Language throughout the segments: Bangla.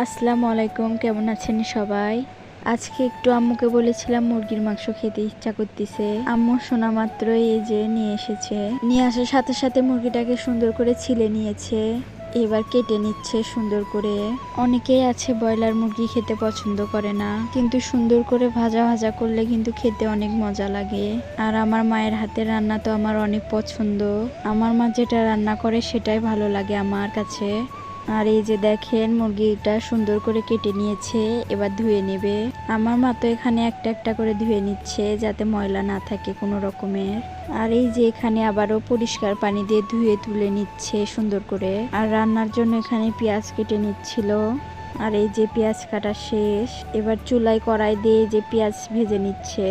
আসসালামু আলাইকুম, কেমন আছেন সবাই? আজকে একটু আম্মুকে বলেছিলাম মুরগির মাংস খেতে ইচ্ছা করতেছে। আম্মু শোনা মাত্রই এই যে নিয়ে এসেছে। নিয়ে আসার সাথে সাথে মুরগিটাকে সুন্দর করে ছিলে নিয়েছে। এবার কেটে নিচ্ছে সুন্দর করে। অনেকেই আছে ব্রয়লার মুরগি খেতে পছন্দ করে না, কিন্তু সুন্দর করে ভাজা ভাজা করলে কিন্তু খেতে অনেক মজা লাগে। আর আমার মায়ের হাতের রান্না তো আমার অনেক পছন্দ। আমার মা যেটা রান্না করে সেটাই ভালো লাগে আমার কাছে। আর এই যে দেখেন মুরগিটা সুন্দর করে কেটে নিয়েছে, এবার ধুয়ে নেবে। আমার মা তো এখানে একটা একটা করে ধুয়ে নিচ্ছে যাতে ময়লা না থাকে কোনো রকমের। আর এই যে এখানে আবারও পরিষ্কার পানি দিয়ে ধুয়ে তুলে নিচ্ছে সুন্দর করে। আর রান্নার জন্য এখানে পেঁয়াজ কেটে নিচ্ছিল। আর এই যে পেঁয়াজ কাটা শেষ, এবার চুলায় কড়াই দিয়ে যে পেঁয়াজ ভেজে নিচ্ছে।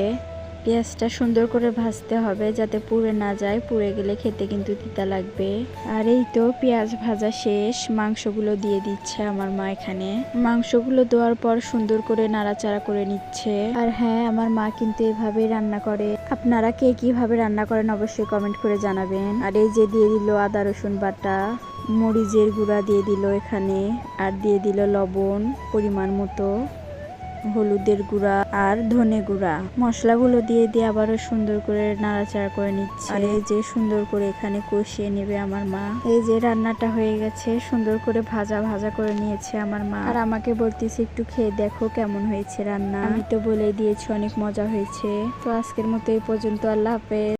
পেঁয়াজটা সুন্দর করে ভাজতে হবে যাতে পুড়ে না যায়, পুড়ে গেলে খেতে কিন্তু তিতা লাগবে। আর এই তো পেঁয়াজ ভাজা শেষ, মাংসগুলো দিয়ে দিচ্ছে আমার মা এখানে। মাংসগুলো দেওয়ার পর সুন্দর করে নাড়াচাড়া করে নিচ্ছে। আর হ্যাঁ, আমার মা কিন্তু এভাবেই রান্না করে। আপনারা কে কিভাবে রান্না করেন অবশ্যই কমেন্ট করে জানাবেন। আর এই যে দিয়ে দিল আদা রসুন বাটা, মরিচের গুঁড়া দিয়ে দিল এখানে, আর দিয়ে দিল লবণ পরিমাণ মতো, হলুদের গুঁড়া আর ধনে গুঁড়া। মশলাগুলো দিয়ে দিয়ে আবারও সুন্দর করে নাড়াচাড়া করে নিচ্ছে। আর এই যে সুন্দর করে এখানে কষিয়ে নেবে আমার মা। এই যে রান্নাটা হয়ে গেছে, সুন্দর করে ভাজা ভাজা করে নিয়েছে আমার মা। আর আমাকে বলতেছে একটু খেয়ে দেখো কেমন হয়েছে রান্না। আমি তো বলে দিয়েছি অনেক মজা হয়েছে। তো আজকের মতো এই পর্যন্ত, আল্লাহ হাফেজ।